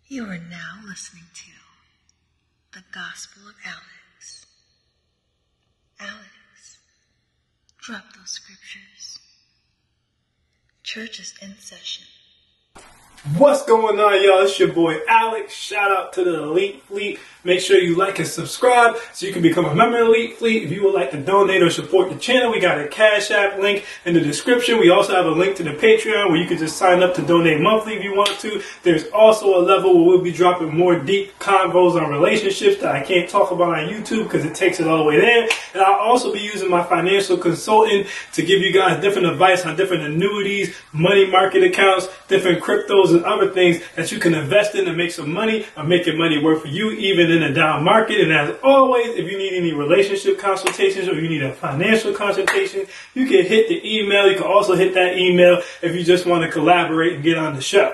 You are now listening to the Gospel of Alex. Alex, drop those scriptures. Church is in session. What's going on, y'all? It's your boy Alex. Shout out to the Elite Fleet. Make sure you like and subscribe so you can become a member of Elite Fleet. If you would like to donate or support the channel, we got a Cash App link in the description. We also have a link to the Patreon where you can just sign up to donate monthly if you want to. There's also a level where we'll be dropping more deep convos on relationships that I can't talk about on YouTube because it takes it all the way there. And I'll also be using my financial consultant to give you guys different advice on different annuities, money market accounts, different cryptos and other things that you can invest in to make some money or make your money work for you even in a down market. And as always, if you need any relationship consultations or you need a financial consultation, you can hit the email. You can also hit that email if you just want to collaborate and get on the show.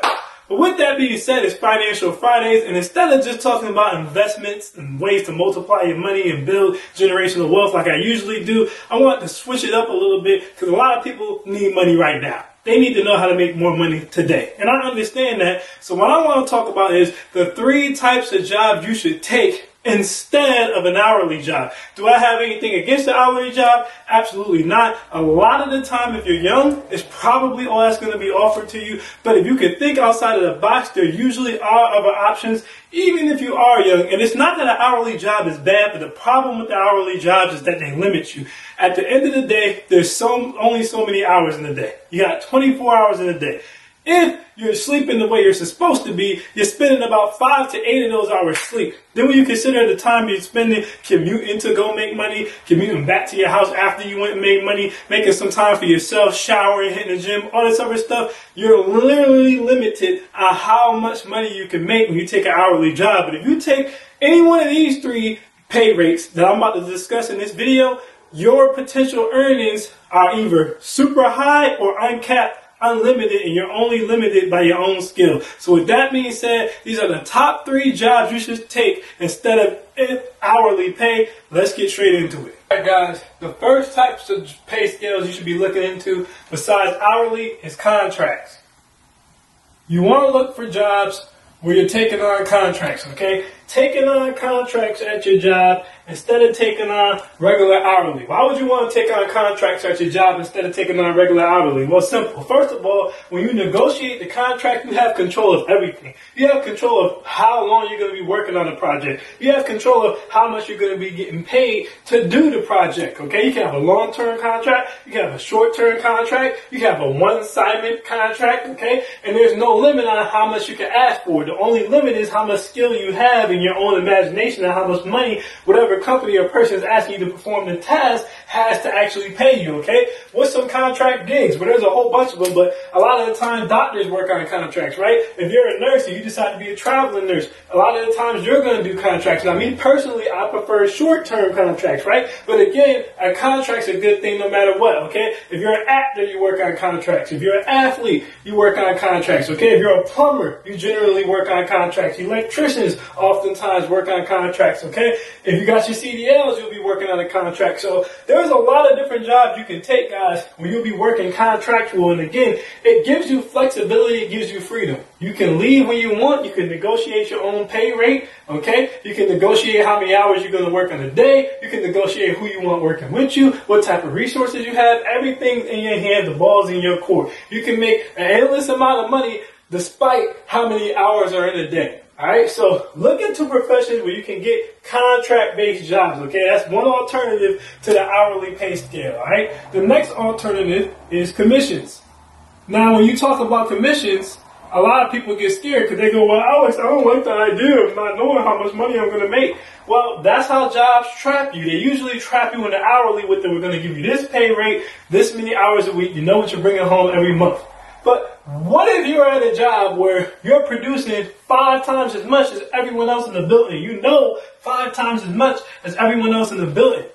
But with that being said, it's Financial Fridays, and instead of just talking about investments and ways to multiply your money and build generational wealth like I usually do, I want to switch it up a little bit because a lot of people need money right now. They need to know how to make more money today. And I understand that. So what I want to talk about is the 3 types of jobs you should take instead of an hourly job. Do I have anything against the hourly job? Absolutely not. A lot of the time, if you're young, it's probably all that's going to be offered to you. But if you can think outside of the box, there usually are other options, even if you are young. And it's not that an hourly job is bad, but the problem with the hourly jobs is that they limit you. At the end of the day, there's only so many hours in a day. You got 24 hours in a day. If you're sleeping the way you're supposed to be, you're spending about 5 to 8 of those hours sleep. Then when you consider the time you're spending commuting to go make money, commuting back to your house after you went and made money, making some time for yourself, showering, hitting the gym, all this other stuff, you're literally limited on how much money you can make when you take an hourly job. But if you take any one of these 3 pay rates that I'm about to discuss in this video, your potential earnings are either super high or uncapped, unlimited, and you're only limited by your own skill. So with that being said, these are the top 3 jobs you should take instead of hourly pay. Let's get straight into it. All right, guys, the first types of pay scales you should be looking into besides hourly is contracts. You want to look for jobs where you're taking on contracts, okay? Taking on contracts at your job instead of taking on regular hourly. Why would you want to take on contracts at your job instead of taking on regular hourly? Well, simple. First of all, when you negotiate the contract, you have control of everything. You have control of how long you're going to be working on the project. You have control of how much you're going to be getting paid to do the project, okay? You can have a long-term contract. You can have a short-term contract. You can have a one-assignment contract, okay? And there's no limit on how much you can ask for. The only limit is how much skill you have in your own imagination and how much money whatever company or person is asking you to perform the task has to actually pay you, okay? What's some contract gigs? Well, there's a whole bunch of them, but a lot of the time doctors work on contracts, right? If you're a nurse and you decide to be a traveling nurse, a lot of the times you're going to do contracts. Now, me personally, I prefer short-term contracts, right? But again, a contract's a good thing no matter what, okay? If you're an actor, you work on contracts. If you're an athlete, you work on contracts, okay? If you're a plumber, you generally work on contracts. Electricians oftentimes work on contracts, okay? If you got your CDLs, you'll be working on a contract. So there's a lot of different jobs you can take, guys, where you'll be working contractual. And again, it gives you flexibility. It gives you freedom. You can leave when you want. You can negotiate your own pay rate, okay? You can negotiate how many hours you're going to work in a day. You can negotiate who you want working with you, what type of resources you have. Everything's in your hand. The ball's in your court. You can make an endless amount of money despite how many hours are in a day. All right, so look into professions where you can get contract-based jobs, okay? That's one alternative to the hourly pay scale, all right? The next alternative is commissions. Now, when you talk about commissions, a lot of people get scared because they go, well, Alex, I don't like the idea of not knowing how much money I'm going to make. Well, that's how jobs trap you. They usually trap you in the hourly with them. We're going to give you this pay rate, this many hours a week. You know what you're bringing home every month. But what if you're at a job where you're producing 5 times as much as everyone else in the building? You know 5 times as much as everyone else in the building.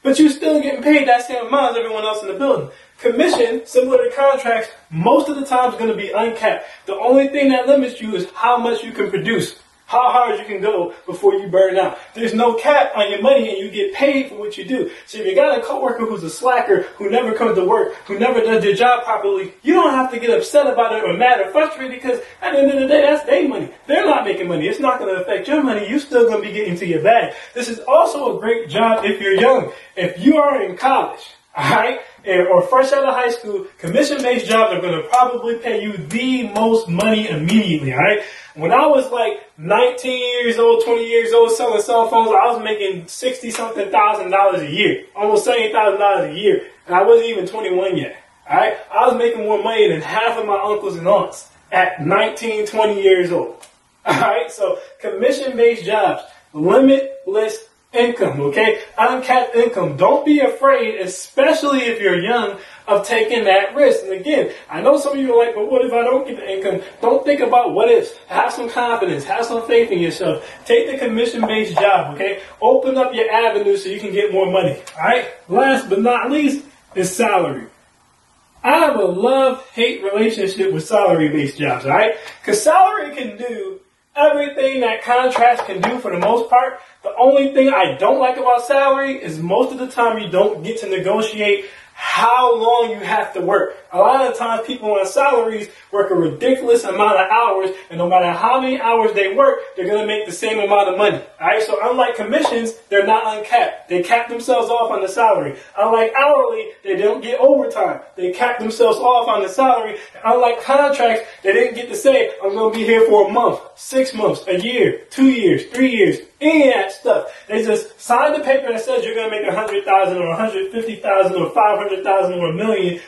But you're still getting paid that same amount as everyone else in the building. Commission, similar to contracts, most of the time is going to be uncapped. The only thing that limits you is how much you can produce. how hard you can go before you burn out. There's no cap on your money and you get paid for what you do. So if you got a coworker who's a slacker, who never comes to work, who never does their job properly, you don't have to get upset about it or mad or frustrated, because at the end of the day, that's their money. They're not making money. It's not going to affect your money. You're still going to be getting to your bag. This is also a great job if you're young. If you are in college, alright, or fresh out of high school, commission-based jobs are going to probably pay you the most money immediately, alright? When I was like 19 years old, 20 years old, selling cell phones, I was making $60-something thousand a year, almost $70,000 a year, and I wasn't even 21 yet, alright? I was making more money than half of my uncles and aunts at 19, 20 years old, alright? So, commission-based jobs, limitless income, okay? Uncapped income. Don't be afraid, especially if you're young, of taking that risk. And again, I know some of you are like, but what if I don't get the income? Don't think about what ifs. Have some confidence. Have some faith in yourself. Take the commission-based job, okay? Open up your avenue so you can get more money, alright? Last but not least is salary. I have a love-hate relationship with salary-based jobs, alright? Because salary can do everything that contracts can do for the most part. The only thing I don't like about salary is most of the time you don't get to negotiate how long you have to work. A lot of times people on salaries work a ridiculous amount of hours, and no matter how many hours they work, they're going to make the same amount of money. Alright, so unlike commissions, they're not uncapped. They cap themselves off on the salary. Unlike hourly, they don't get overtime. They cap themselves off on the salary. Unlike contracts, they didn't get to say, I'm going to be here for a month, 6 months, a year, 2 years, 3 years, any of that stuff. They just sign the paper that says you're going to make $100,000 or $150,000 or $500,000 or $1 million,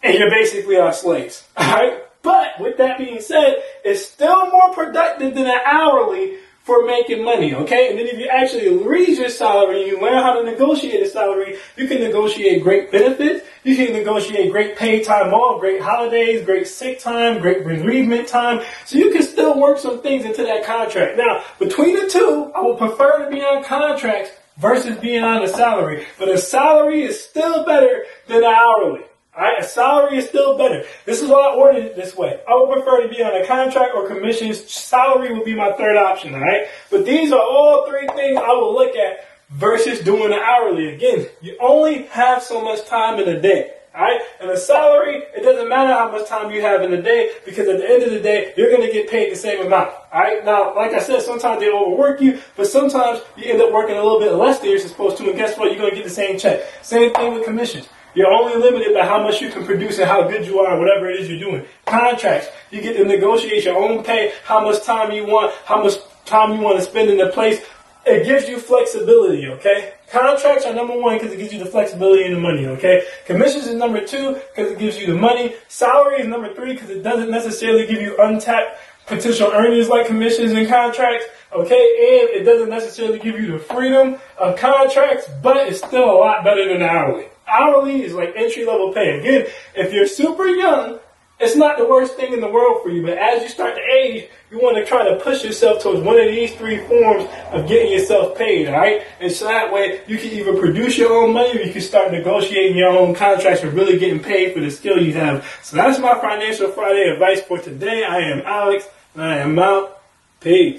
and you're basically our slaves. Alright? But with that being said, it's still more productive than an hourly for making money, okay? And then if you actually read your salary and you learn how to negotiate a salary, you can negotiate great benefits, you can negotiate great paid time off, great holidays, great sick time, great bereavement time, so you can still work some things into that contract. Now, between the two, I would prefer to be on contracts versus being on a salary, but a salary is still better than an hourly. Alright, a salary is still better. This is why I ordered it this way. I would prefer to be on a contract or commissions. Salary would be my third option, alright? But these are all three things I will look at versus doing an hourly. Again, you only have so much time in a day, alright? And a salary, it doesn't matter how much time you have in a day, because at the end of the day, you're going to get paid the same amount, alright? Now, like I said, sometimes they overwork you, but sometimes you end up working a little bit less than you're supposed to, and guess what? You're going to get the same check. Same thing with commissions. You're only limited by how much you can produce and how good you are, whatever it is you're doing. Contracts, you get to negotiate your own pay, how much time you want, how much time you want to spend in the place. It gives you flexibility, okay? Contracts are number one because it gives you the flexibility and the money, okay? Commissions is number two because it gives you the money. Salary is number three because it doesn't necessarily give you untapped potential earnings like commissions and contracts, okay? And it doesn't necessarily give you the freedom of contracts, but it's still a lot better than hourly. Hourly is like entry-level pay. Again, if you're super young, it's not the worst thing in the world for you. But as you start to age, you want to try to push yourself towards one of these three forms of getting yourself paid, all right? And so that way, you can either produce your own money or you can start negotiating your own contracts for really getting paid for the skill you have. So that's my Financial Friday advice for today. I am Alex, and I am out. Peace.